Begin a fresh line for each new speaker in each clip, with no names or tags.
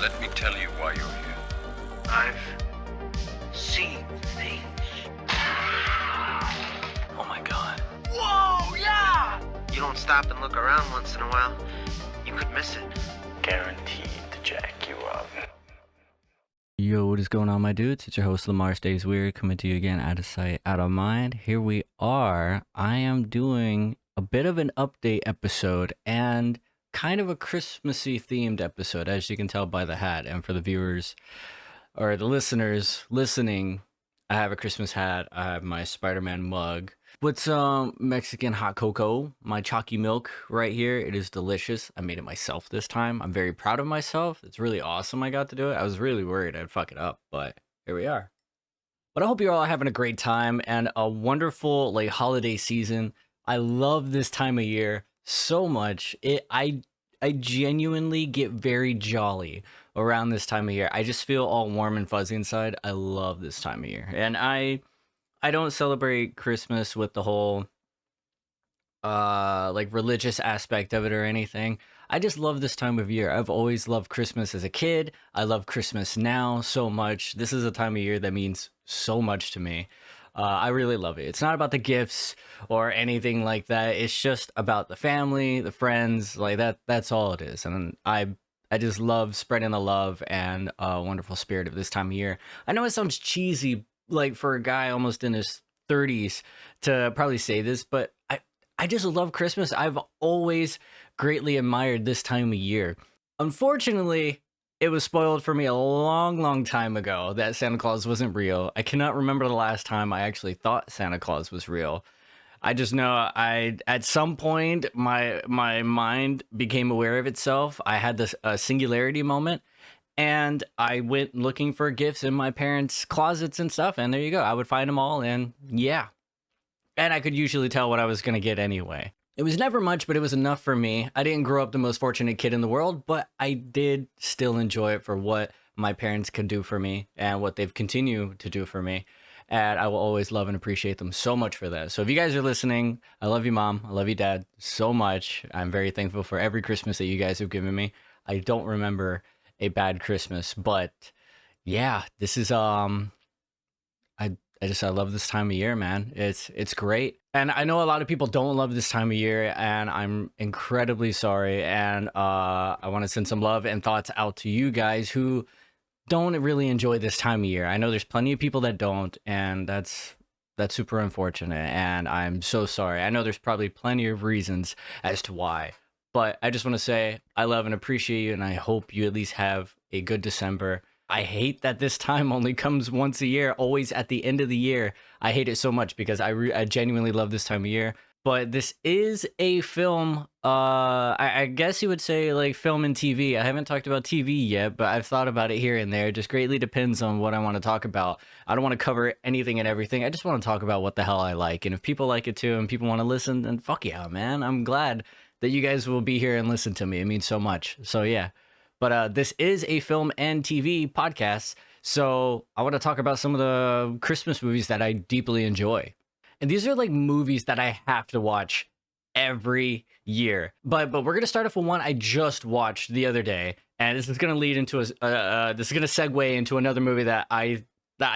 Let me tell you why you're here.
I've seen things.
Oh my god.
Whoa, yeah! You don't stop and look around once in a while, you could miss it.
Guaranteed to jack you up.
Yo, what is going on, my dudes? It's your host, LamarStaysWeird, coming to you again, out of sight, out of mind. Here we are. I am doing a bit of an update episode and kind of a Christmassy themed episode, as you can tell by the hat. And for the viewers or the listeners listening, I have a Christmas hat. I have my Spider-Man mug with some Mexican hot cocoa, my chalky milk right here. It is delicious. I made it myself this time. I'm very proud of myself. It's really awesome I got to do it. I was really worried I'd fuck it up, but here we are. But I hope you're all having a great time and a wonderful holiday season. I love this time of year so much. I genuinely get very jolly around this time of year. I just feel all warm and fuzzy inside. I love this time of year. And I don't celebrate Christmas with the whole religious aspect of it or anything. I just love this time of year. I've always loved Christmas as a kid. I love Christmas now so much. This is a time of year that means so much to me. I really love it. It's not about the gifts or anything like that. It's just about the family, the friends, like that. That's all it is. And I just love spreading the love and wonderful spirit of this time of year. I know it sounds cheesy, like for a guy almost in his 30s to probably say this, but I just love Christmas. I've always greatly admired this time of year. Unfortunately, it was spoiled for me a long time ago that Santa Claus wasn't real. I cannot remember the last time I actually thought Santa Claus was real. I just know at some point my mind became aware of itself. I had this singularity moment, and I went looking for gifts in my parents' closets and stuff, and there you go. I would find them all, and yeah. And I could usually tell what I was going to get anyway. It was never much, but it was enough for me. I didn't grow up the most fortunate kid in the world, but I did still enjoy it for what my parents could do for me and what they've continued to do for me. And I will always love and appreciate them so much for that. So if you guys are listening, I love you, Mom. I love you, Dad, so much. I'm very thankful for every Christmas that you guys have given me. I don't remember a bad Christmas, but yeah, this is I love this time of year, man. It's great. And I know a lot of people don't love this time of year, and I'm incredibly sorry. And I want to send some love and thoughts out to you guys who don't really enjoy this time of year. I know there's plenty of people that don't, and that's super unfortunate. And I'm so sorry. I know there's probably plenty of reasons as to why. But I just want to say I love and appreciate you, and I hope you at least have a good December. I hate that this time only comes once a year, always at the end of the year. I hate it so much because I genuinely love this time of year. But this is a film, I guess you would say like film and TV. I haven't talked about TV yet, but I've thought about it here and there. It just greatly depends on what I want to talk about. I don't want to cover anything and everything. I just want to talk about what the hell I like. And if people like it too and people want to listen, then fuck yeah, man. I'm glad that you guys will be here and listen to me. It means so much. So yeah. But this is a film and TV podcast, so I want to talk about some of the Christmas movies that I deeply enjoy. And these are like movies that I have to watch every year. But we're going to start off with one I just watched the other day, and this is going to lead into this is going to segue into another movie that I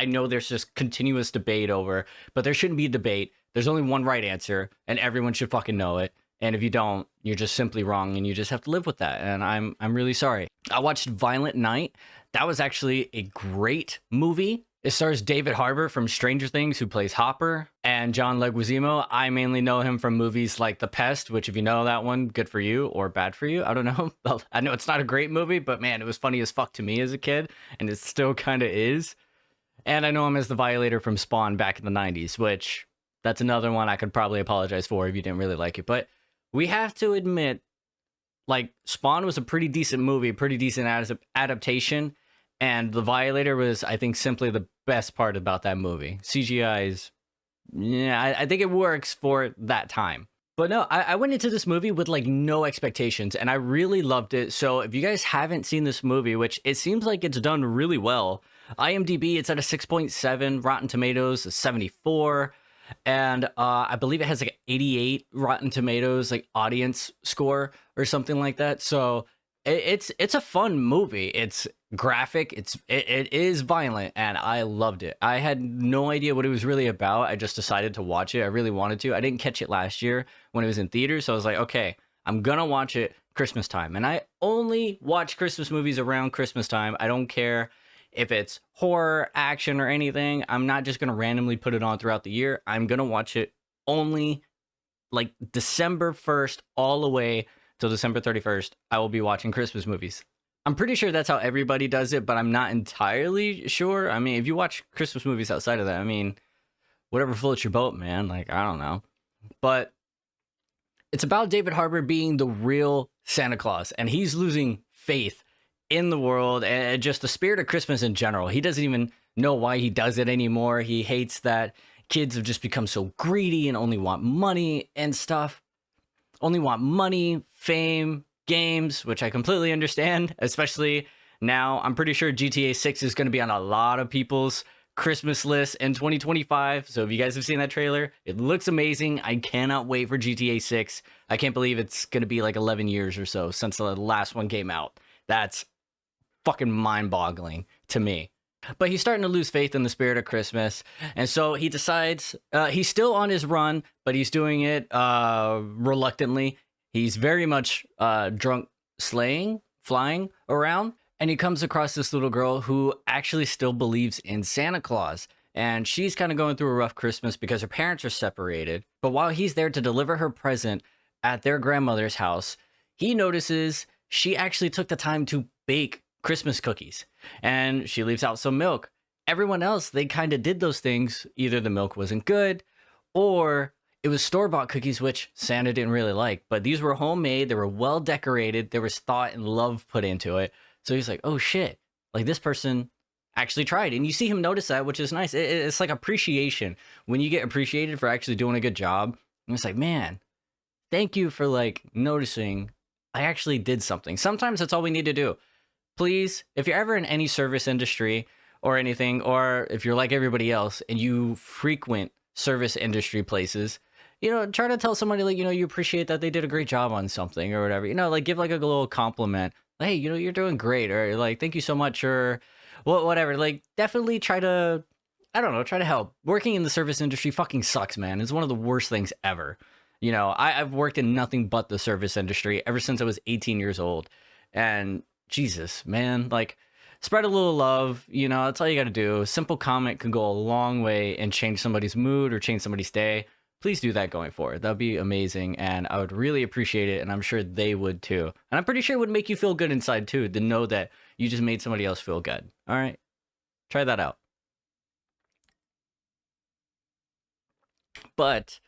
know there's just continuous debate over, but there shouldn't be a debate. There's only one right answer, and everyone should fucking know it. And if you don't, you're just simply wrong, and you just have to live with that. And I'm really sorry. I watched Violent Night. That was actually a great movie. It stars David Harbour from Stranger Things, who plays Hopper, and John Leguizamo. I mainly know him from movies like The Pest, which if you know that one, good for you or bad for you. I don't know. I know it's not a great movie, but man, it was funny as fuck to me as a kid, and it still kind of is. And I know him as the Violator from Spawn back in the 90s, which that's another one I could probably apologize for if you didn't really like it. But we have to admit, like, Spawn was a pretty decent movie, pretty decent adaptation, and The Violator was, I think, simply the best part about that movie. CGI is, yeah, I think it works for that time. But no, I went into this movie with, like, no expectations, and I really loved it. So if you guys haven't seen this movie, which it seems like it's done really well, IMDb, it's at a 6.7, Rotten Tomatoes, a 74, and I believe it has like 88 Rotten Tomatoes like audience score or something like that. So it's a fun movie. It's graphic. It is violent, and I loved it. I had no idea what it was really about. I just decided to watch it. I really wanted to. I didn't catch it last year when it was in theaters, so I was like, okay, I'm gonna watch it Christmas time. And I only watch Christmas movies around Christmas time. I don't care if it's horror, action, or anything. I'm not just gonna randomly put it on throughout the year. I'm gonna watch it only like December 1st all the way till December 31st. I will be watching Christmas movies. I'm pretty sure that's how everybody does it, but I'm not entirely sure. I mean, if you watch Christmas movies outside of that, I mean, whatever floats your boat, man. Like, I don't know. But it's about David Harbour being the real Santa Claus, and he's losing faith in the world and just the spirit of Christmas in general. He doesn't even know why he does it anymore. He hates that kids have just become so greedy and only want money and stuff. Only want money, fame, games, which I completely understand, especially now. I'm pretty sure GTA 6 is going to be on a lot of people's Christmas list in 2025. So if you guys have seen that trailer, it looks amazing. I cannot wait for GTA 6. I can't believe it's going to be like 11 years or so since the last one came out. That's fucking mind-boggling to me. But he's starting to lose faith in the spirit of Christmas. And so he decides he's still on his run, but he's doing it reluctantly. He's very much drunk flying around. And he comes across this little girl who actually still believes in Santa Claus. And she's kind of going through a rough Christmas because her parents are separated. But while he's there to deliver her present at their grandmother's house, he notices she actually took the time to bake Christmas cookies, and she leaves out some milk. Everyone else, they kind of did those things. Either the milk wasn't good or it was store-bought cookies, which Santa didn't really like, but these were homemade. They were well decorated. There was thought and love put into it. So he's like, oh shit, like this person actually tried. And you see him notice that, which is nice. It's like appreciation when you get appreciated for actually doing a good job. And it's like, man, thank you for like noticing I actually did something. Sometimes that's all we need to do. Please, if you're ever in any service industry or anything, or if you're like everybody else and you frequent service industry places, you know, try to tell somebody like, you know, you appreciate that they did a great job on something or whatever, you know, like give like a little compliment. Hey, you know, you're doing great, or like, thank you so much, or whatever. Like, definitely try to, I don't know, try to help. Working in the service industry fucking sucks, man. It's one of the worst things ever. You know, I've worked in nothing but the service industry ever since I was 18 years old. And Jesus, man, like, spread a little love, you know, that's all you got to do. A simple comment can go a long way and change somebody's mood or change somebody's day. Please do that going forward. That'd be amazing, and I would really appreciate it, and I'm sure they would too. And I'm pretty sure it would make you feel good inside too, to know that you just made somebody else feel good. All right? Try that out. But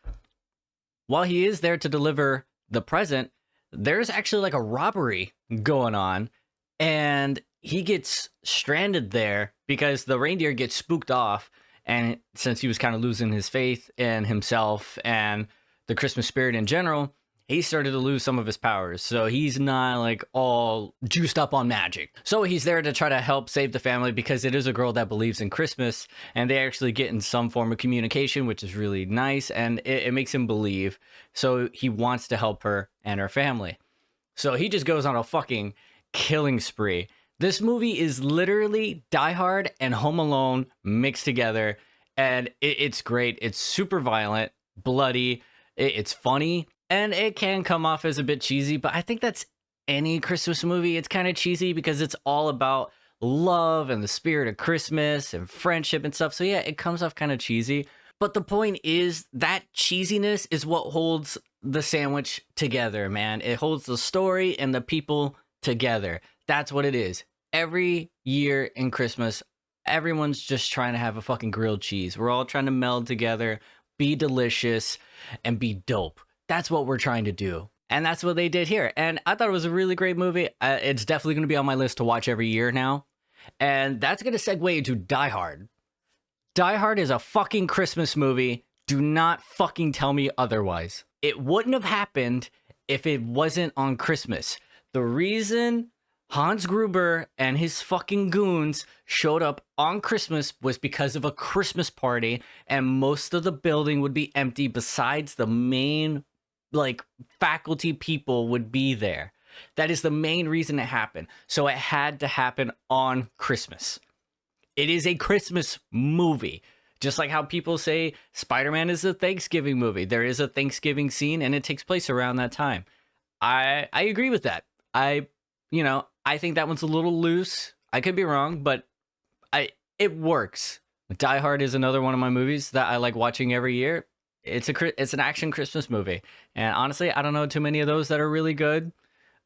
while he is there to deliver the present, there's actually like a robbery going on, and he gets stranded there because the reindeer gets spooked off. And since he was kind of losing his faith in himself and the Christmas spirit in general, he started to lose some of his powers. So he's not like all juiced up on magic. So he's there to try to help save the family because it is a girl that believes in Christmas, and they actually get in some form of communication, which is really nice. And it makes him believe. So he wants to help her and her family. So he just goes on a fucking killing spree. This movie is literally Die Hard and Home Alone mixed together, and it's great. It's super violent, bloody, it's funny, and it can come off as a bit cheesy, but I think that's any Christmas movie. It's kind of cheesy because it's all about love and the spirit of Christmas and friendship and stuff. So yeah, it comes off kind of cheesy, but the point is that cheesiness is what holds the sandwich together, man. It holds the story and the people together. That's what it is. Every year in Christmas, everyone's just trying to have a fucking grilled cheese. We're all trying to meld together, be delicious, and be dope. That's what we're trying to do. And that's what they did here. And I thought it was a really great movie. It's definitely going to be on my list to watch every year now. And that's going to segue into Die Hard. Die Hard is a fucking Christmas movie. Do not fucking tell me otherwise. It wouldn't have happened if it wasn't on Christmas. The reason Hans Gruber and his fucking goons showed up on Christmas was because of a Christmas party, and most of the building would be empty besides the main, like, faculty people would be there. That is the main reason it happened. So it had to happen on Christmas. It is a Christmas movie. Just like how people say Spider-Man is a Thanksgiving movie. There is a Thanksgiving scene and it takes place around that time. I agree with that. I think that one's a little loose. I could be wrong, but it works. Die Hard is another one of my movies that I like watching every year. It's an action Christmas movie. And honestly, I don't know too many of those that are really good.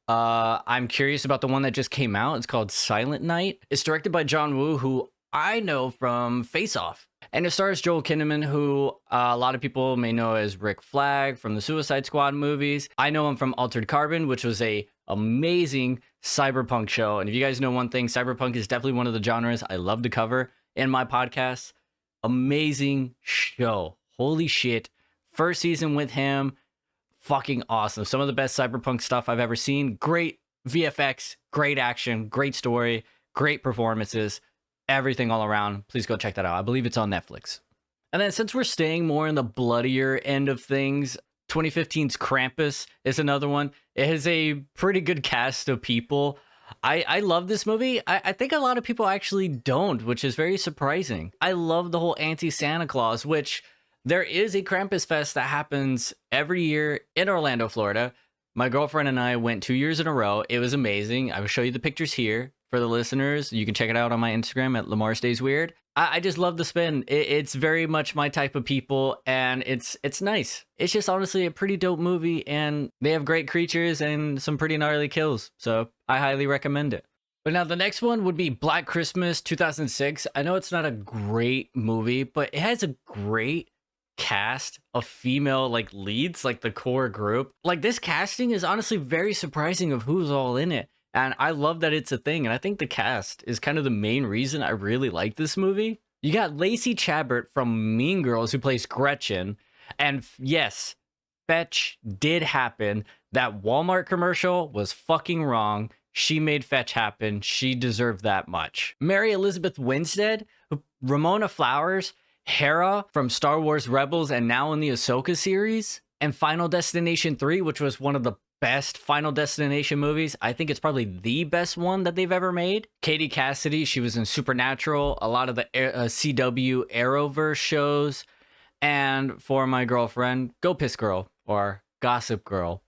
I'm curious about the one that just came out. It's called Silent Night. It's directed by John Woo, who I know from Face Off. And it stars Joel Kinnaman, who a lot of people may know as Rick Flag from the Suicide Squad movies. I know him from Altered Carbon, which was a amazing cyberpunk show. And if you guys know one thing, cyberpunk is definitely one of the genres I love to cover in my podcast. Amazing show. Holy shit. First season with him. Fucking awesome. Some of the best cyberpunk stuff I've ever seen. Great VFX, great action, great story, great performances. Everything all around. Please go check that out. I believe it's on Netflix. And then since we're staying more in the bloodier end of things, 2015's Krampus is another one. It has a pretty good cast of people. I love this movie. I think a lot of people actually don't, which is very surprising. I love the whole anti-Santa Claus, which there is a Krampus Fest that happens every year in Orlando, Florida. My girlfriend and I went 2 years in a row. It was amazing. I will show you the pictures here. For the listeners, you can check it out on my Instagram at LamarStaysWeird. I just love the spin. It's very much my type of people, and it's nice. It's just honestly a pretty dope movie, and they have great creatures and some pretty gnarly kills. So I highly recommend it. But now the next one would be Black Christmas 2006. I know it's not a great movie, but it has a great cast of female leads, like the core group. Like this casting is honestly very surprising of who's all in it. And I love that it's a thing. And I think the cast is kind of the main reason I really like this movie. You got Lacey Chabert from Mean Girls, who plays Gretchen. And yes, fetch did happen. That Walmart commercial was fucking wrong. She made fetch happen. She deserved that much. Mary Elizabeth Winstead, Ramona Flowers, Hera from Star Wars Rebels and now in the Ahsoka series. And Final Destination 3, which was one of the best Final Destination movies. I think it's probably the best one that they've ever made. Katie Cassidy, she was in Supernatural, a lot of the CW Arrowverse shows. And for my girlfriend, Go Piss Girl or Gossip Girl.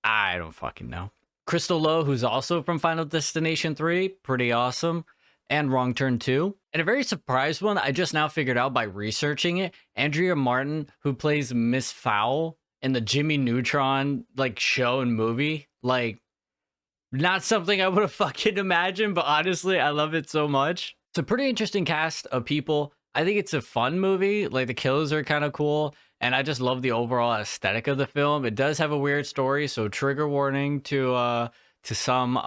I don't fucking know. Crystal Lowe, who's also from Final Destination 3, pretty awesome. And Wrong Turn 2. And a very surprised one I just now figured out by researching it. Andrea Martin, who plays Miss Fowl in the Jimmy Neutron show and movie. Not something I would have fucking imagined, but honestly I love it so much. It's a pretty interesting cast of people. I think it's a fun movie. The kills are kind of cool, and I just love the overall aesthetic of the film. It does have a weird story, so trigger warning to some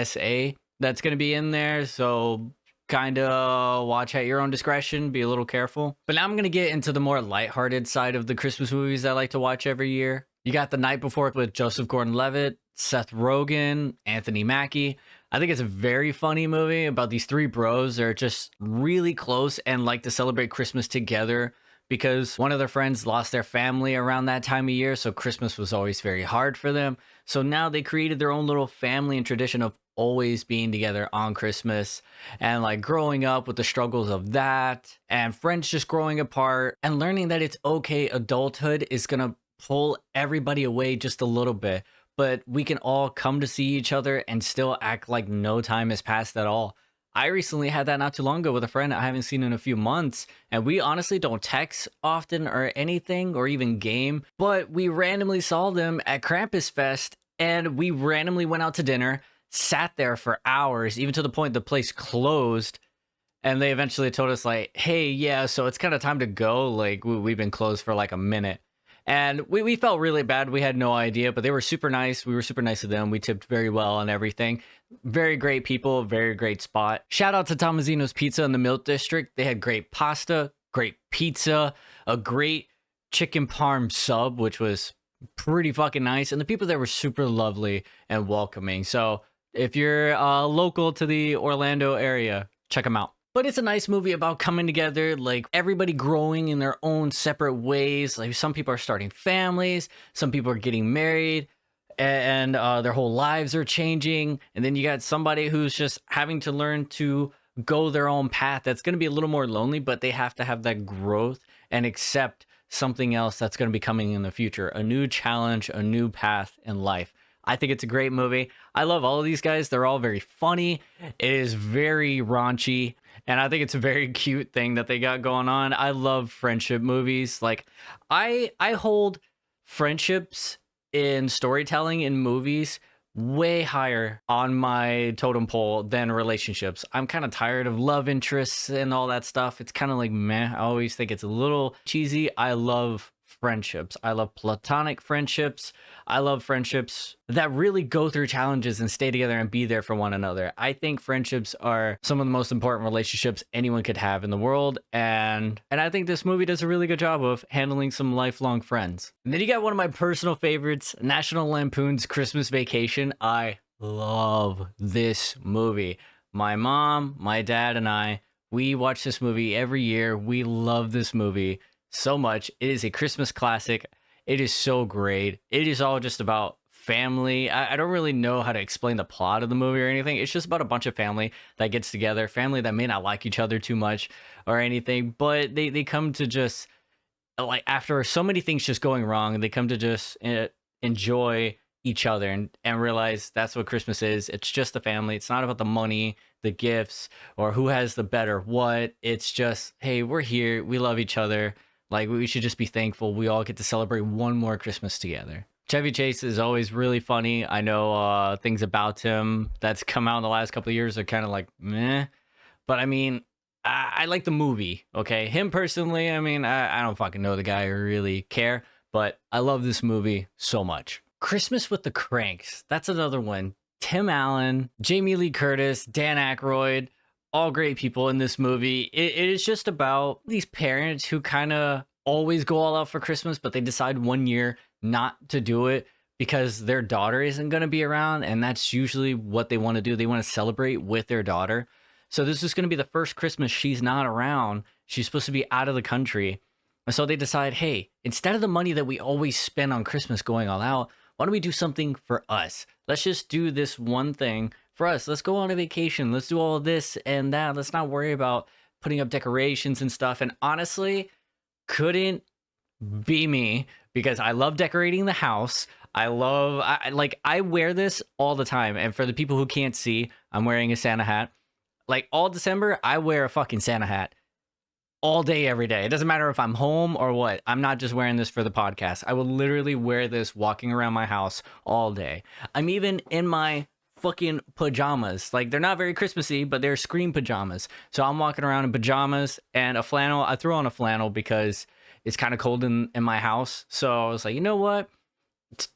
SA that's going to be in there, so kind of watch at your own discretion, be a little careful. But now I'm going to get into the more lighthearted side of the Christmas movies I like to watch every year. You got The Night Before with Joseph Gordon-Levitt, Seth Rogen, Anthony Mackie. I think it's a very funny movie about these three bros that are just really close and like to celebrate Christmas together because one of their friends lost their family around that time of year, so Christmas was always very hard for them. So now they created their own little family and tradition of always being together on Christmas and growing up with the struggles of that and friends just growing apart and learning that it's okay. Adulthood is going to pull everybody away just a little bit, but we can all come to see each other and still act like no time has passed at all. I recently had that not too long ago with a friend I haven't seen in a few months, and we honestly don't text often or anything or even game, but we randomly saw them at Krampus Fest and we randomly went out to dinner, sat there for hours, even to the point the place closed, and they eventually told us hey, yeah, so it's kind of time to go. We've been closed for a minute. And we felt really bad. We had no idea, but they were super nice. We were super nice to them. We tipped very well and everything. Very great people, very great spot. Shout out to Tommasino's Pizza in the Milk District. They had great pasta, great pizza, a great chicken parm sub, which was pretty fucking nice. And the people there were super lovely and welcoming. So if you're local to the Orlando area, check them out. But it's a nice movie about coming together, everybody growing in their own separate ways. Some people are starting families, some people are getting married. and their whole lives are changing. And then you got somebody who's just having to learn to go their own path. That's going to be a little more lonely, but they have to have that growth and accept something else that's going to be coming in the future, a new challenge, a new path in life. I think it's a great movie. I love all of these guys. They're all very funny. It is very raunchy. And I think it's a very cute thing that they got going on. I love friendship movies. Like I hold friendships in storytelling in movies way higher on my totem pole than relationships. I'm kind of tired of love interests and all that stuff. It's kind of like meh. I always think it's a little cheesy. I love friendships. I love platonic friendships. I love friendships that really go through challenges and stay together and be there for one another. I think friendships are some of the most important relationships anyone could have in the world. And I think this movie does a really good job of handling some lifelong friends. And then you got one of my personal favorites, National Lampoon's Christmas Vacation. I love this movie. My mom, my dad, and I, we watch this movie every year. We love this movie so much. It is a Christmas classic. It is so great. It is all just about family. I don't really know how to explain the plot of the movie or anything. It's just about a bunch of family that gets together, family that may not like each other too much or anything, but they come to just, like, after so many things just going wrong, they come to just enjoy each other and realize that's what Christmas is. It's just the family. It's not about the money, the gifts, or who has the better what. It's just, hey, we're here. We love each other. Like, we should just be thankful we all get to celebrate one more Christmas together. Chevy Chase is always really funny. I know things about him that's come out in the last couple of years are kind of like meh. But I mean, I like the movie, okay? Him personally, I mean, I don't fucking know the guy or really care. But I love this movie so much. Christmas with the Cranks. That's another one. Tim Allen, Jamie Lee Curtis, Dan Aykroyd. All great people in this movie. It is just about these parents who kind of always go all out for Christmas, but they decide one year not to do it because their daughter isn't going to be around. And that's usually what they want to do. They want to celebrate with their daughter. So this is going to be the first Christmas she's not around. She's supposed to be out of the country. And so they decide, hey, instead of the money that we always spend on Christmas going all out, why don't we do something for us? Let's just do this one thing for us. Let's go on a vacation. Let's do all of this and that. Let's not worry about putting up decorations and stuff. And honestly, couldn't be me because I love decorating the house. I wear this all the time. And for the people who can't see, I'm wearing a Santa hat. Like all December, I wear a fucking Santa hat all day, every day. It doesn't matter if I'm home or what. I'm not just wearing this for the podcast. I will literally wear this walking around my house all day. I'm even in my fucking pajamas. Like, they're not very Christmassy, but they're Scream pajamas. So I'm walking around in pajamas and a flannel. I threw on a flannel because it's kind of cold in my house. So I was like, you know what?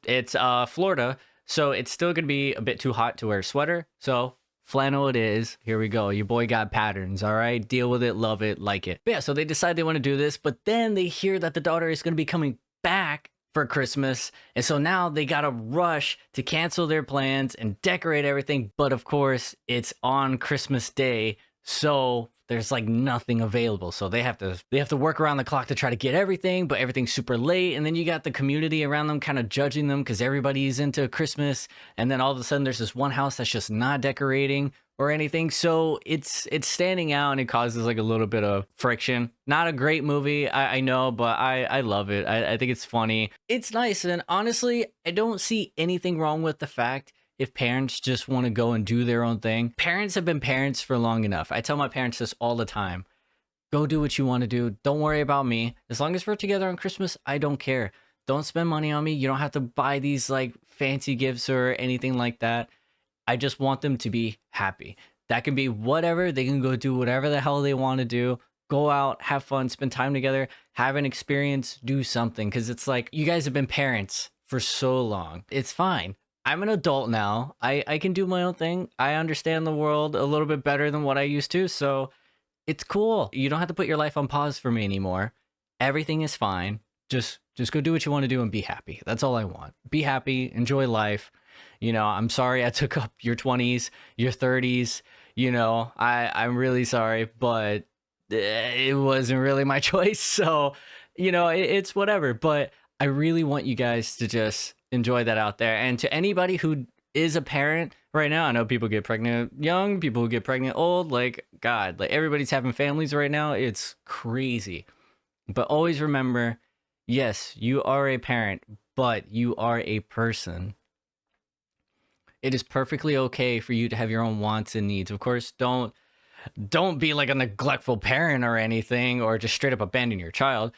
It's Florida, so it's still gonna be a bit too hot to wear a sweater. So flannel it is. Here we go. Your boy got patterns. All right, deal with it, love it, like it. But yeah, so they decide they want to do this, but then they hear that the daughter is gonna be coming back for Christmas, and so now they gotta rush to cancel their plans and decorate everything. But of course, it's on Christmas Day, so there's like nothing available. So they have to work around the clock to try to get everything, but everything's super late. And then you got the community around them kind of judging them because everybody's into Christmas. And then all of a sudden there's this one house that's just not decorating or anything. So it's standing out and it causes like a little bit of friction. Not a great movie, I know, but I love it. I think it's funny. It's nice. And honestly, I don't see anything wrong with the fact if parents just want to go and do their own thing. Parents have been parents for long enough. I tell my parents this all the time. Go do what you want to do. Don't worry about me. As long as we're together on Christmas, I don't care. Don't spend money on me. You don't have to buy these like fancy gifts or anything like that. I just want them to be happy. That can be whatever. They can go do whatever the hell they want to do. Go out, have fun, spend time together, have an experience, do something. Because it's like, you guys have been parents for so long. It's fine. I'm an adult now. I can do my own thing. I understand the world a little bit better than what I used to. So it's cool. You don't have to put your life on pause for me anymore. Everything is fine. Just go do what you want to do and be happy. That's all I want. Be happy. Enjoy life. You know, I'm sorry I took up your 20s, your 30s. You know, I'm really sorry, but it wasn't really my choice. So, you know, it's whatever. But I really want you guys to just enjoy that out there. And to anybody who is a parent right now, I know people get pregnant young, people who get pregnant old, like God, like everybody's having families right now. It's crazy. But always remember, yes, you are a parent, but you are a person. It is perfectly okay for you to have your own wants and needs. Of course, don't be like a neglectful parent or anything, or just straight up abandon your child.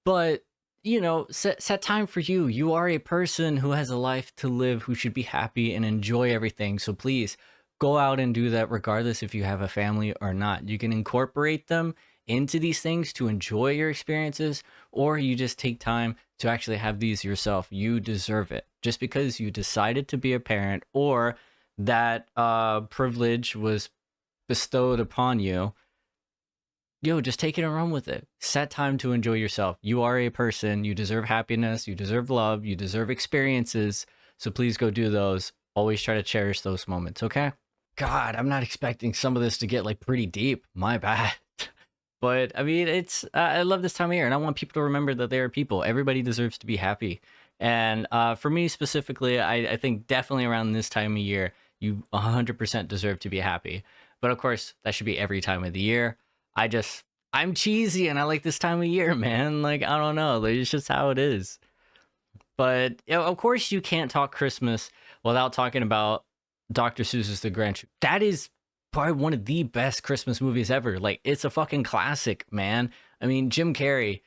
But you know, set time for you. You are a person who has a life to live, who should be happy and enjoy everything. So please go out and do that, regardless if you have a family or not. You can incorporate them into these things to enjoy your experiences, or you just take time to actually have these yourself. You deserve it. Just because you decided to be a parent, or that privilege was bestowed upon you, yo, just take it and run with it. Set time to enjoy yourself. You are a person. You deserve happiness. You deserve love. You deserve experiences. So please go do those. Always try to cherish those moments, okay? God, I'm not expecting some of this to get like pretty deep. My bad. But I mean, it's I love this time of year, and I want people to remember that they are people. Everybody deserves to be happy. And for me specifically, I think definitely around this time of year, you 100% deserve to be happy. But of course, that should be every time of the year. I'm cheesy and I like this time of year, man. Like, I don't know. Like, it's just how it is. But you know, of course, you can't talk Christmas without talking about Dr. Seuss's The Grinch. That is probably one of the best Christmas movies ever. Like, it's a fucking classic, man. I mean, Jim Carrey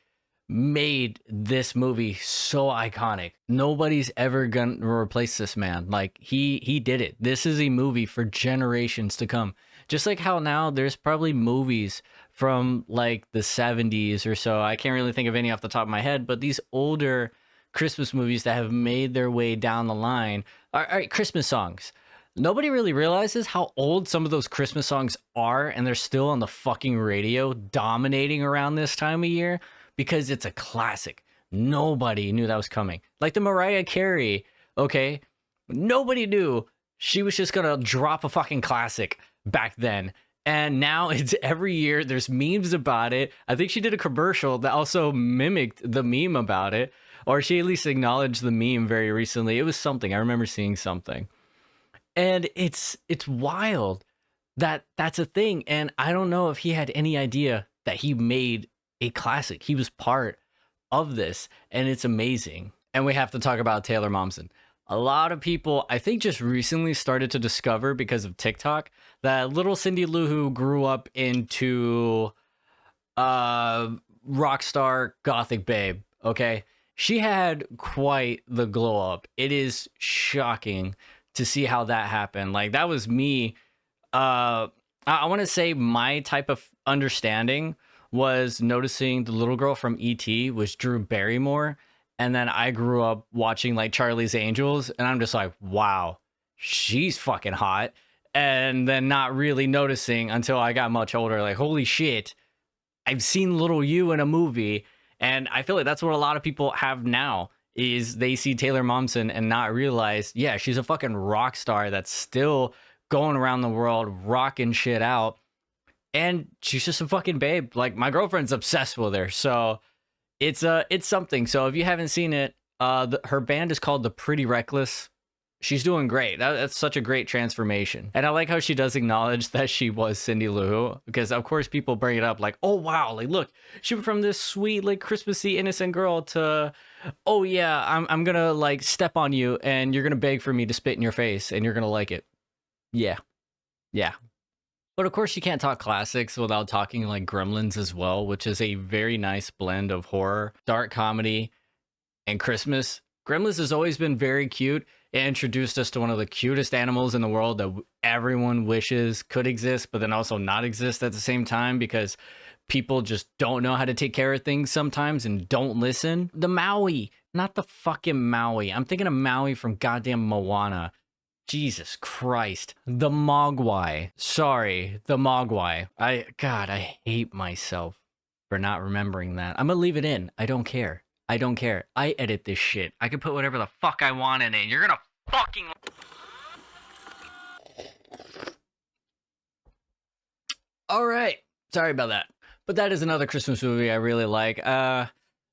made this movie so iconic. Nobody's ever gonna replace this man. Like, he did it. This is a movie for generations to come. Just like how now there's probably movies from like the 70s or so. I can't really think of any off the top of my head, but these older Christmas movies that have made their way down the line are Christmas songs. Nobody really realizes how old some of those Christmas songs are, and they're still on the fucking radio dominating around this time of year because it's a classic. Nobody knew that was coming. Like the Mariah Carey, okay? Nobody knew she was just gonna drop a fucking classic back then. And now it's every year. There's memes about it. I think she did a commercial that also mimicked the meme about it, or she at least acknowledged the meme very recently. It was something. I remember seeing something. And it's wild that that's a thing. And I don't know if he had any idea that he made a classic. He was part of this, and it's amazing. And we have to talk about Taylor Momsen. A lot of people, I think, just recently started to discover because of TikTok that little Cindy Lou Who grew up into rock star gothic babe. Okay, she had quite the glow up. It is shocking to see how that happened. Like, that was me. I want to say my type of understanding was noticing the little girl from E.T. was Drew Barrymore. And then I grew up watching like Charlie's Angels, and I'm just like, wow, she's fucking hot. And then not really noticing until I got much older, like, holy shit, I've seen little you in a movie. And I feel like that's what a lot of people have now, is they see Taylor Momsen and not realize, yeah, she's a fucking rock star that's still going around the world, rocking shit out. And she's just a fucking babe. Like, my girlfriend's obsessed with her. So it's something. So if you haven't seen it, her band is called The Pretty Reckless. She's doing great. That's such a great transformation. And I like how she does acknowledge that she was Cindy Lou Who, because of course people bring it up like, oh wow, like look, she went from this sweet, like Christmassy innocent girl to, oh yeah, I'm gonna like step on you and you're gonna beg for me to spit in your face and you're gonna like it. Yeah. But of course you can't talk classics without talking like Gremlins as well, which is a very nice blend of horror, dark comedy, and Christmas. Gremlins has always been very cute. It introduced us to one of the cutest animals in the world that everyone wishes could exist, but then also not exist at the same time, because people just don't know how to take care of things sometimes and don't listen. The Maui, not the fucking Maui. I'm thinking of Maui from goddamn Moana. Jesus Christ. The Mogwai. Sorry, the Mogwai. God, I hate myself for not remembering that. I'm gonna leave it in. I don't care. I edit this shit. I can put whatever the fuck I want in it. You're gonna fucking... Alright. Sorry about that. But that is another Christmas movie I really like. And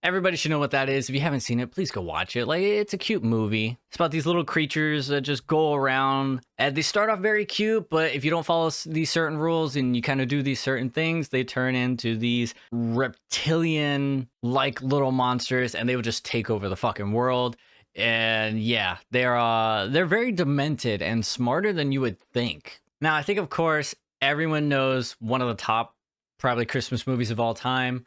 Everybody should know what that is. If you haven't seen it, please go watch it. Like, it's a cute movie. It's about these little creatures that just go around, and they start off very cute, but if you don't follow these certain rules and you kind of do these certain things, they turn into these reptilian like little monsters, and they will just take over the fucking world. And yeah, they're very demented and smarter than you would think. Now, I think, of course, everyone knows one of the top probably Christmas movies of all time,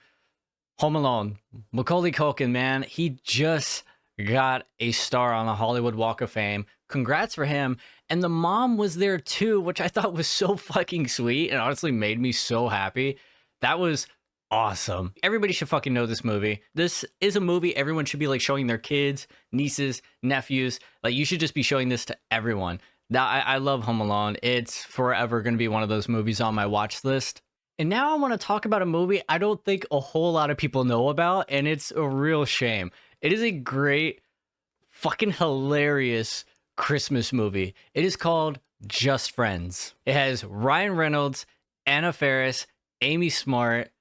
Home Alone. Macaulay Culkin, man, he just got a star on the Hollywood Walk of Fame. Congrats for him. And the mom was there too, which I thought was so fucking sweet and honestly made me so happy. That was awesome. Everybody should fucking know this movie. This is a movie everyone should be like showing their kids, nieces, nephews. Like, you should just be showing this to everyone. Now, I love Home Alone. It's forever going to be one of those movies on my watch list. And now I want to talk about a movie I don't think a whole lot of people know about, and it's a real shame. It is a great, fucking hilarious Christmas movie. It is called Just Friends. It has Ryan Reynolds, Anna Faris, Amy Smart.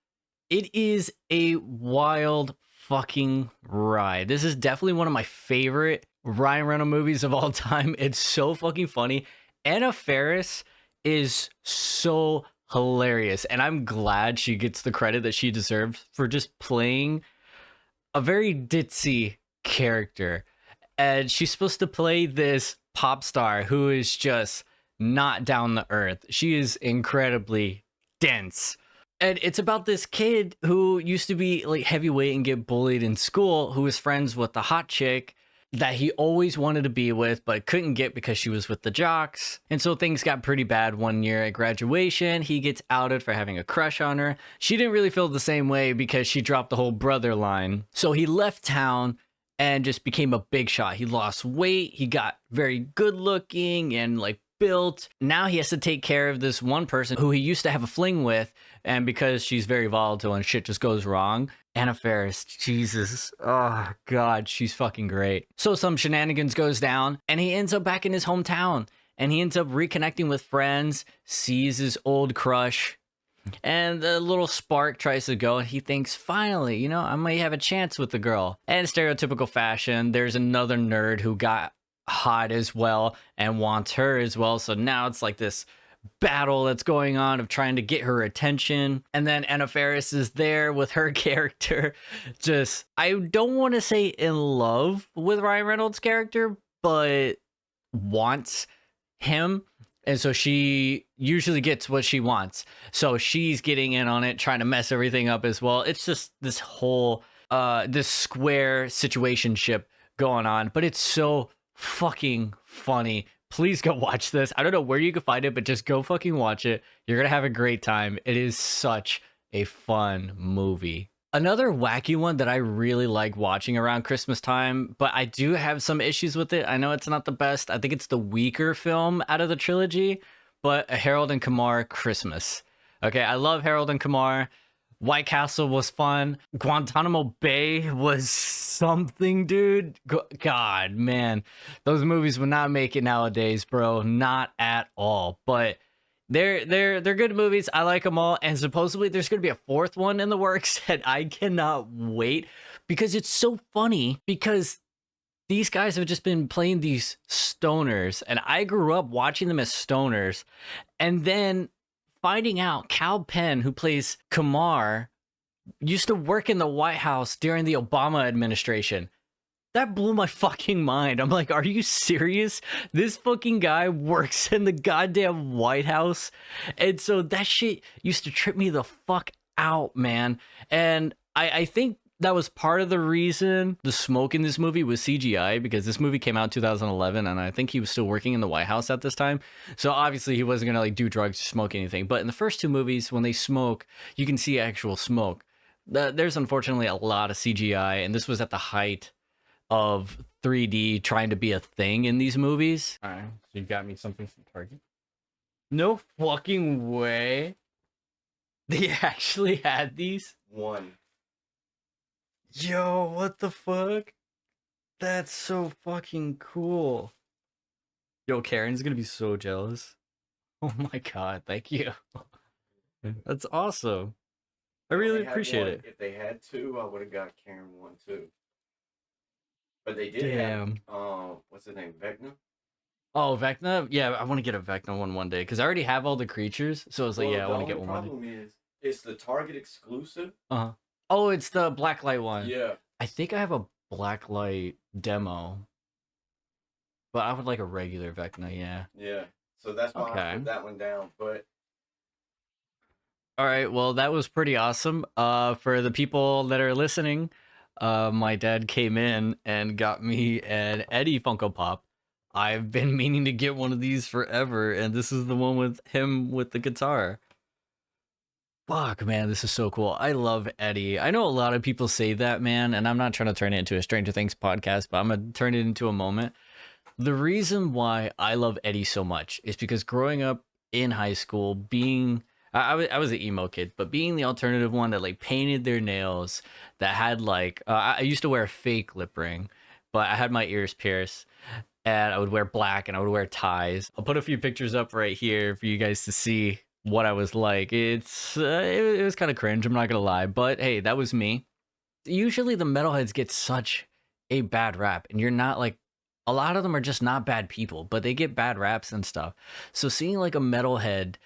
It is a wild fucking ride. This is definitely one of my favorite Ryan Reynolds movies of all time. It's so fucking funny. Anna Faris is so hilarious, and I'm glad she gets the credit that she deserves for just playing a very ditzy character. And she's supposed to play this pop star who is just not down to earth. She is incredibly dense. And it's about this kid who used to be like heavyweight and get bullied in school, who was friends with the hot chick that he always wanted to be with but couldn't get because she was with the jocks. And so things got pretty bad one year at graduation. He gets outed for having a crush on her. She didn't really feel the same way because she dropped the whole brother line. So he left town and just became a big shot. He lost weight. He got very good looking and like built. Now he has to take care of this one person who he used to have a fling with, and because she's very volatile and shit just goes wrong. Anna Faris, Jesus, oh god, she's fucking great. So some shenanigans goes down, and he ends up back in his hometown, and he ends up reconnecting with friends, sees his old crush, and the little spark tries to go, and he thinks, finally, you know, I might have a chance with the girl. And stereotypical fashion, there's another nerd who got hot as well and wants her as well. So now it's like this battle that's going on of trying to get her attention. And then Anna Faris is there with her character. Just, I don't want to say in love with Ryan Reynolds' character, but wants him. And so she usually gets what she wants. So she's getting in on it, trying to mess everything up as well. It's just this whole, this square situationship going on. But it's so fucking funny. Please go watch this. I don't know where you can find it, but just go fucking watch it. You're gonna have a great time. It is such a fun movie. Another wacky one that I really like watching around Christmas time, but I do have some issues with it. I know it's not the best. I think it's the weaker film out of the trilogy, but A Harold and Kumar Christmas. Okay, I love Harold and Kumar. White Castle was fun. Guantanamo Bay was something, dude. God, man. Those movies would not make it nowadays, bro. Not at all. But they're good movies. I like them all. And supposedly there's going to be a fourth one in the works that I cannot wait, because it's so funny, because these guys have just been playing these stoners, and I grew up watching them as stoners. And then finding out Cal Penn, who plays Kumar, used to work in the White House during the Obama administration. That blew my fucking mind. I'm like, are you serious? This fucking guy works in the goddamn White House? And so that shit used to trip me the fuck out, man. And I think that was part of the reason the smoke in this movie was CGI, because this movie came out in 2011, and I think he was still working in the White House at this time. So obviously he wasn't gonna like do drugs or smoke anything. But in the first two movies, when they smoke, you can see actual smoke. There's unfortunately a lot of CGI, and this was at the height of 3D trying to be a thing in these movies. All right, so you got me something from Target. No fucking way. They actually had these?
One.
Yo, what the fuck? That's so fucking cool. Yo, Karen's gonna be so jealous. Oh my god, thank you. That's awesome. I really
They had
appreciate
one.
it.
If they had two, I would have got Karen one too. But they did
Damn.
have what's his name, Vecna.
Oh, Vecna? Yeah, I want to get a Vecna one day because I already have all the creatures. So I was like,
Well,
yeah, I
the
want to
only
get one day.
problem is it's the Target exclusive.
Uh-huh. Oh, it's the Blacklight one.
Yeah.
I think I have a Blacklight demo, but I would like a regular Vecna, yeah.
Yeah. So that's why I
Okay.
put that one down. But
All right, well, that was pretty awesome. For the people that are listening, my dad came in and got me an Eddie Funko Pop. I've been meaning to get one of these forever, and this is the one with him with the guitar. Fuck, man, this is so cool. I love Eddie. I know a lot of people say that, man, and I'm not trying to turn it into a Stranger Things podcast, but I'm going to turn it into a moment. The reason why I love Eddie so much is because growing up in high school, being I was an emo kid, but being the alternative one that like painted their nails, that had like I used to wear a fake lip ring, but I had my ears pierced, and I would wear black and I would wear ties. I'll put a few pictures up right here for you guys to see what I was like. It was kind of cringe, I'm not gonna lie, but hey, that was me. Usually the metalheads get such a bad rap, and you're not like, a lot of them are just not bad people, but they get bad raps and stuff. So seeing like a metalhead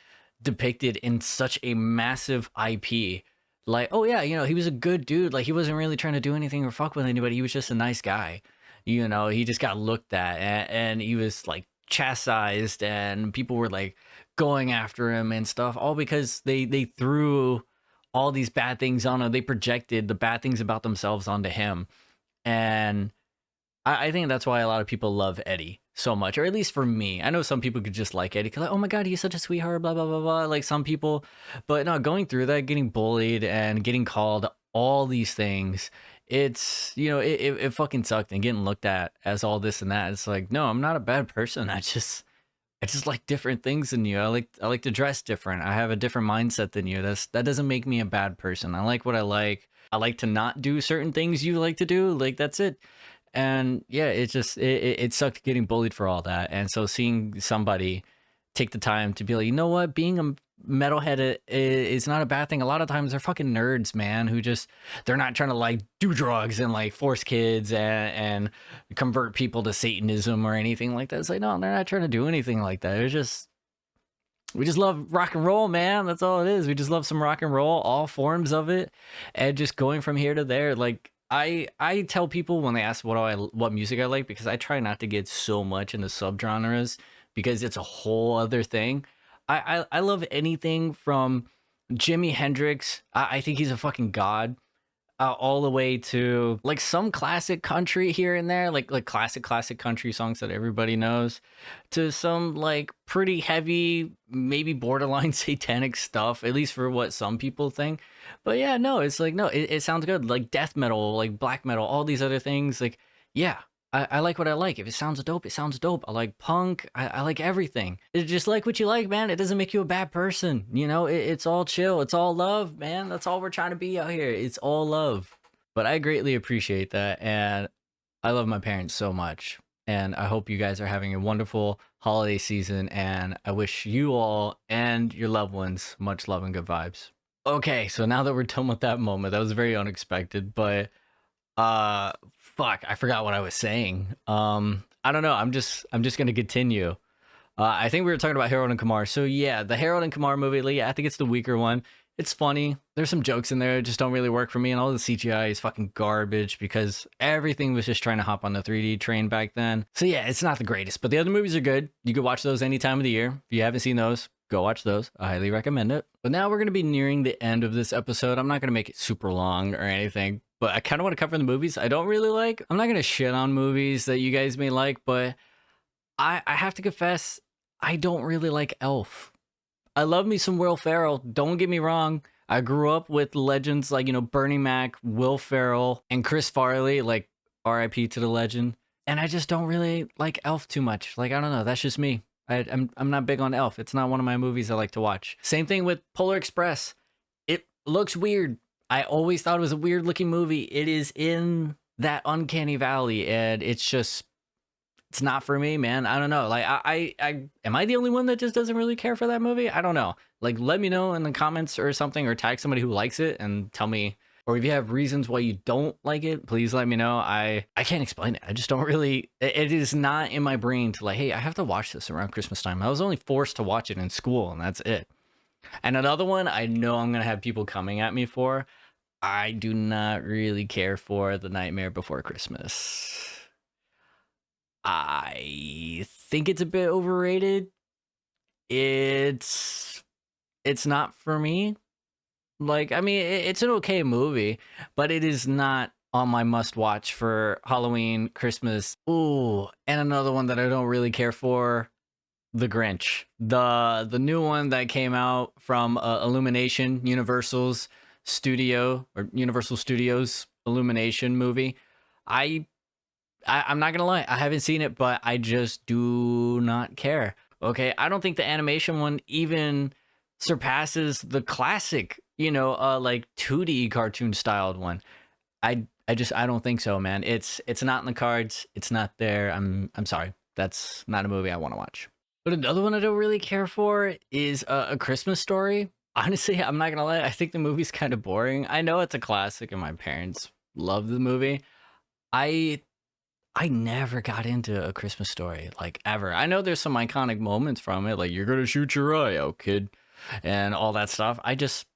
depicted in such a massive IP, like, oh yeah, you know, he was a good dude, like he wasn't really trying to do anything or fuck with anybody, he was just a nice guy, you know, he just got looked at, and he was like chastised, and people were like going after him and stuff, all because they threw all these bad things on him. They projected the bad things about themselves onto him. And I think that's why a lot of people love Eddie so much, or at least for me. I know some people could just like Eddie because, like, oh my God, he's such a sweetheart, blah, blah, blah, blah. Like some people, but no, going through that, getting bullied and getting called all these things, it's, you know, it fucking sucked, and getting looked at as all this and that. It's like, no, I'm not a bad person. I just like different things than you. I like to dress different. I have a different mindset than you. That doesn't make me a bad person. I like what I like. I like to not do certain things you like to do. Like, that's it. And yeah, it sucked getting bullied for all that. And so seeing somebody take the time to be like, you know what, being a metalhead is not a bad thing. A lot of times they're fucking nerds, man, who just, they're not trying to like do drugs and like force kids and convert people to Satanism or anything like that. It's like, no, they're not trying to do anything like that. It's just, we just love rock and roll, man. That's all it is. We just love some rock and roll, all forms of it, and just going from here to there. Like, I tell people when they ask what music I like, because I try not to get so much into subgenres because it's a whole other thing. I love anything from Jimi Hendrix. I think he's a fucking god. All the way to like some classic country here and there, like classic country songs that everybody knows, to some like pretty heavy, maybe borderline satanic stuff, at least for what some people think. But yeah, no, it's like, no, it sounds good, like death metal, like black metal, all these other things. Like, yeah, I like what I like. If it sounds dope, it sounds dope. I like punk. I like everything. It's just like what you like, man. It doesn't make you a bad person. You know, it's all chill. It's all love, man. That's all we're trying to be out here. It's all love. But I greatly appreciate that. And I love my parents so much. And I hope you guys are having a wonderful holiday season. And I wish you all and your loved ones much love and good vibes. Okay, so now that we're done with that moment, that was very unexpected, but fuck, I forgot what I was saying. I don't know. I'm just gonna continue. I think we were talking about Harold and Kumar. So yeah, the Harold and Kumar movie, yeah, I think it's the weaker one. It's funny. There's some jokes in there that just don't really work for me, and all the CGI is fucking garbage because everything was just trying to hop on the 3D train back then. So yeah, it's not the greatest, but the other movies are good. You could watch those any time of the year. If you haven't seen those, go watch those. I highly recommend it. But now we're going to be nearing the end of this episode. I'm not going to make it super long or anything, but I kind of want to cover the movies I don't really like. I'm not going to shit on movies that you guys may like, but I have to confess, I don't really like Elf. I love me some Will Ferrell. Don't get me wrong. I grew up with legends like, you know, Bernie Mac, Will Ferrell, and Chris Farley, like RIP to the legend. And I just don't really like Elf too much. Like, I don't know. That's just me. I'm not big on Elf. It's not one of my movies I like to watch. Same thing with Polar Express. It looks weird. I always thought it was a weird looking movie. It is in that uncanny valley, and it's just it's not for me, man. I don't know. Like, I am I the only one that just doesn't really care for that movie? I don't know. Like, let me know in the comments or something, or tag somebody who likes it and tell me. Or if you have reasons why you don't like it, please let me know. I can't explain it. I just don't really. It is not in my brain to like, hey, I have to watch this around Christmas time. I was only forced to watch it in school, and that's it. And another one I know I'm gonna have people coming at me for. I do not really care for The Nightmare Before Christmas. I think it's a bit overrated. It's not for me. Like, I mean, it's an okay movie, but it is not on my must watch for Halloween, Christmas. Ooh, and another one that I don't really care for, The Grinch. The new one that came out from Illumination, Universal Studios Illumination movie. I'm not gonna lie, I haven't seen it, but I just do not care. Okay, I don't think the animation one even surpasses the classic, like 2D cartoon styled one. I don't think so, man. It's not in the cards. It's not there. I'm sorry. That's not a movie I want to watch. But another one I don't really care for is A Christmas Story. Honestly, I'm not gonna lie, I think the movie's kind of boring. I know it's a classic and my parents love the movie. I never got into A Christmas Story, like, ever. I know there's some iconic moments from it, like, you're gonna shoot your eye out, kid, and all that stuff. I just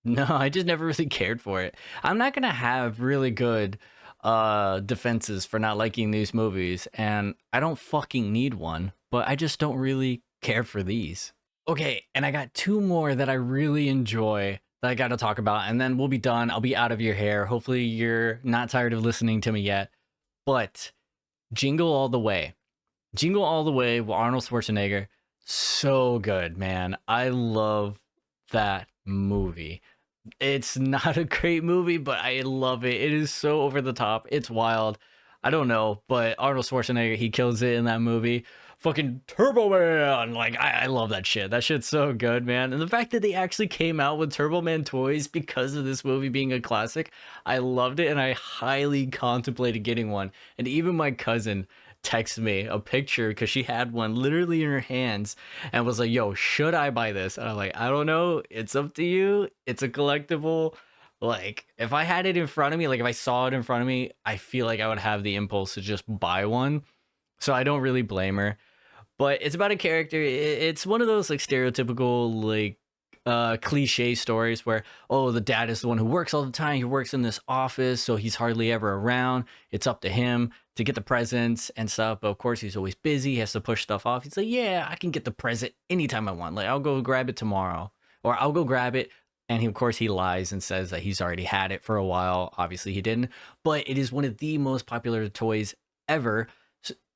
never really cared for it. I'm not gonna have really good defenses for not liking these movies, and I don't fucking need one, but I just don't really care for these. Okay, and I got two more that I really enjoy that I gotta talk about, and then we'll be done. I'll be out of your hair. Hopefully you're not tired of listening to me yet. But Jingle All the Way. Jingle All the Way with Arnold Schwarzenegger. So good, man. I love that movie. It's not a great movie, but I love it. It is so over the top. It's wild. I don't know, but Arnold Schwarzenegger, he kills it in that movie. Fucking Turbo Man! Like, I love that shit. That shit's so good, man. And the fact that they actually came out with Turbo Man toys because of this movie being a classic, I loved it, and I highly contemplated getting one. And even my cousin texted me a picture because she had one literally in her hands and was like, yo, should I buy this? And I'm like, I don't know. It's up to you. It's a collectible. Like, if I had it in front of me, like if I saw it in front of me, I feel like I would have the impulse to just buy one. So I don't really blame her. But it's about a character. It's one of those like stereotypical like cliche stories where, oh, the dad is the one who works all the time. He works in this office, so he's hardly ever around. It's up to him to get the presents and stuff. But of course, he's always busy. He has to push stuff off. He's like, yeah, I can get the present anytime I want. Like, I'll go grab it tomorrow, or I'll go grab it. And he, of course, he lies and says that he's already had it for a while. Obviously, he didn't. But it is one of the most popular toys ever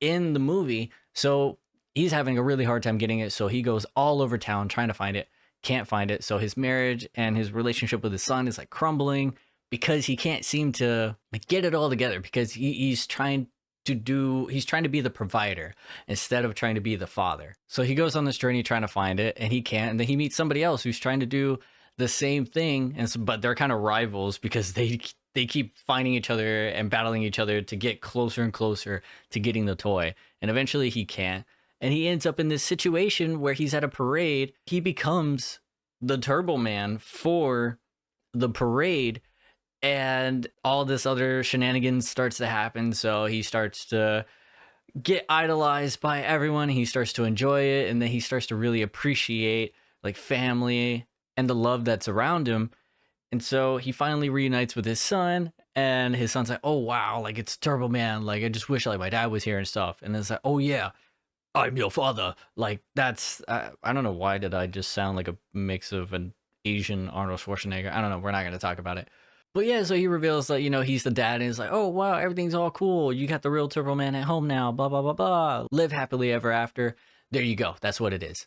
in the movie. So he's having a really hard time getting it. So he goes all over town trying to find it. Can't find it. So his marriage and his relationship with his son is like crumbling because he can't seem to like get it all together, because he's trying to be the provider instead of trying to be the father. So he goes on this journey trying to find it, and he can't. And then he meets somebody else who's trying to do the same thing, and so, but they're kind of rivals because they keep finding each other and battling each other to get closer and closer to getting the toy. And eventually he can't. And he ends up in this situation where he's at a parade. He becomes the Turbo Man for the parade, and all this other shenanigans starts to happen. So he starts to get idolized by everyone. He starts to enjoy it, and then he starts to really appreciate like family and the love that's around him. And so he finally reunites with his son, and his son's like, oh wow, like it's Turbo Man, like I just wish like my dad was here and stuff. And it's like, oh yeah, I'm your father. Like, that's I don't know, why did I just sound like a mix of an Asian Arnold Schwarzenegger? I don't know, we're not going to talk about it. But yeah, so he reveals that, he's the dad, and he's like, oh wow, everything's all cool, you got the real Turbo Man at home now, blah blah blah blah, live happily ever after. There you go, that's what it is.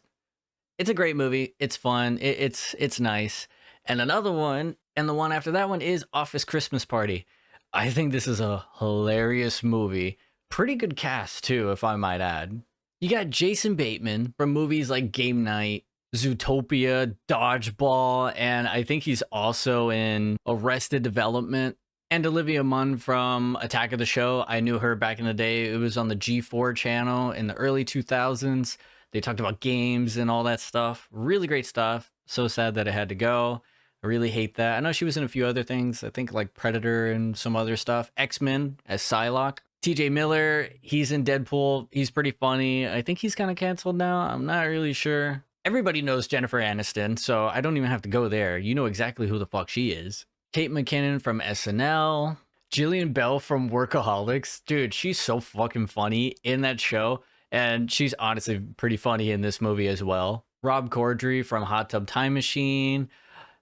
It's a great movie. It's fun. It's nice. And another one, and the one after that one, is Office Christmas Party. I think this is a hilarious movie. Pretty good cast too, if I might add. You got Jason Bateman from movies like Game Night, Zootopia, Dodgeball, and I think he's also in Arrested Development. And Olivia Munn from Attack of the Show. I knew her back in the day. It was on the G4 channel in the early 2000s. They talked about games and all that stuff. Really great stuff. So sad that it had to go. I really hate that. I know she was in a few other things. I think like Predator and some other stuff. X-Men as Psylocke. TJ Miller, he's in Deadpool. He's pretty funny. I think he's kind of canceled now. I'm not really sure. Everybody knows Jennifer Aniston, so I don't even have to go there. You know exactly who the fuck she is. Kate McKinnon from SNL. Jillian Bell from Workaholics. Dude, she's so fucking funny in that show. And she's honestly pretty funny in this movie as well. Rob Corddry from Hot Tub Time Machine.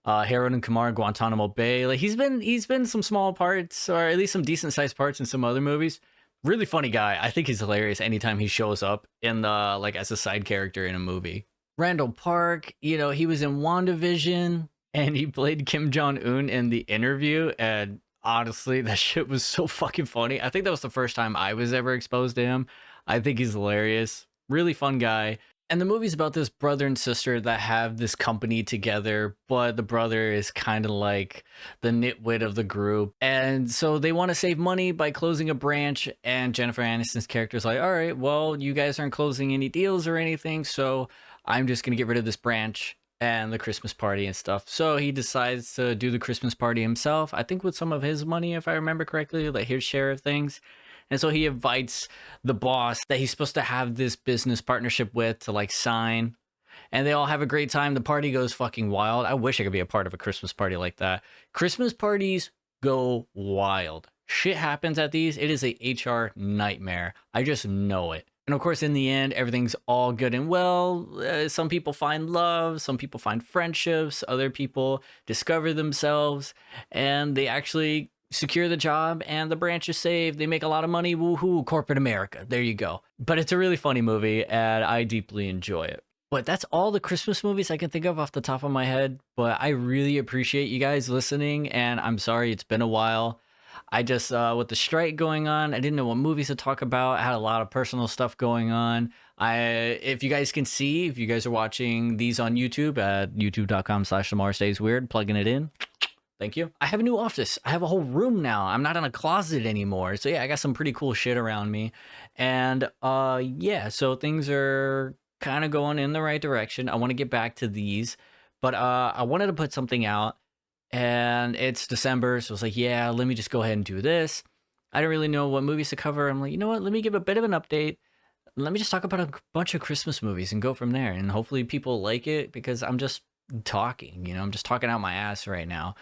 Harold and Kumar, Guantanamo Bay. Like he's been some small parts, or at least some decent sized parts in some other movies. Really funny guy. I think he's hilarious anytime he shows up in the like as a side character in a movie. Randall Park, you know, he was in WandaVision and he played Kim Jong-un in The Interview, and honestly, that shit was so fucking funny. I think that was the first time I was ever exposed to him. I think he's hilarious. Really fun guy. And the movie's about this brother and sister that have this company together, but the brother is kind of like the nitwit of the group. And so they want to save money by closing a branch. And Jennifer Aniston's character is like, all right, well, you guys aren't closing any deals or anything, so I'm just going to get rid of this branch and the Christmas party and stuff. So he decides to do the Christmas party himself, I think with some of his money, if I remember correctly, like his share of things. And so he invites the boss that he's supposed to have this business partnership with to like sign. And they all have a great time. The party goes fucking wild. I wish I could be a part of a Christmas party like that. Christmas parties go wild. Shit happens at these. It is a HR nightmare. I just know it. And of course, in the end, everything's all good and well. Some people find love. Some people find friendships. Other people discover themselves. And they actually secure the job and the branch is saved. They make a lot of money. Woohoo, corporate America. There you go. But it's a really funny movie and I deeply enjoy it. But that's all the Christmas movies I can think of off the top of my head. But I really appreciate you guys listening, and I'm sorry it's been a while. I just, with the strike going on, I didn't know what movies to talk about. I had a lot of personal stuff going on. If you guys can see, if you guys are watching these on YouTube at youtube.com/LamarStaysWeird, plugging it in. Thank you. I have a new office. I have a whole room now. I'm not in a closet anymore. So yeah, I got some pretty cool shit around me. And yeah, so things are kind of going in the right direction. I want to get back to these, but I wanted to put something out, and it's December. So it's like, yeah, let me just go ahead and do this. I don't really know what movies to cover. I'm like, you know what? Let me give a bit of an update. Let me just talk about a bunch of Christmas movies and go from there. And hopefully people like it, because I'm just talking, you know, I'm just talking out my ass right now.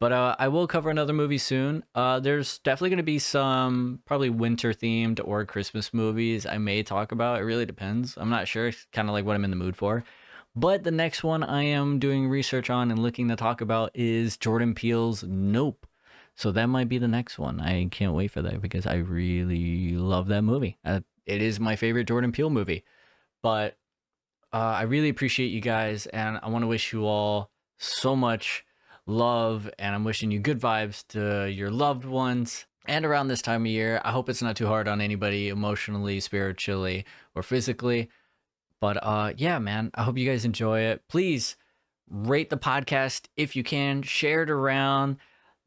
But I will cover another movie soon. There's definitely going to be some probably winter themed or Christmas movies I may talk about. It really depends. I'm not sure. It's kind of like what I'm in the mood for. But the next one I am doing research on and looking to talk about is Jordan Peele's Nope. So that might be the next one. I can't wait for that because I really love that movie. It is my favorite Jordan Peele movie. But I really appreciate you guys, and I want to wish you all so much love, and I'm wishing you good vibes to your loved ones. And around this time of year, I hope it's not too hard on anybody emotionally, spiritually, or physically. But yeah, man, I hope you guys enjoy it. Please rate the podcast if you can, share it around,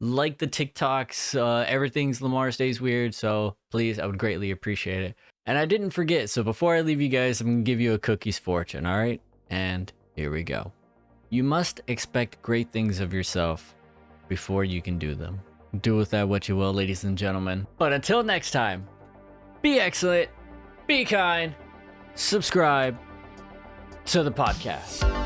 like the TikToks. Everything's Lamar Stays Weird, so please, I would greatly appreciate it. And I didn't forget, so before I leave you guys, I'm going to give you a cookie's fortune, all right? And here we go. You must expect great things of yourself before you can do them. Do with that what you will, ladies and gentlemen. But until next time, be excellent, be kind, subscribe to the podcast.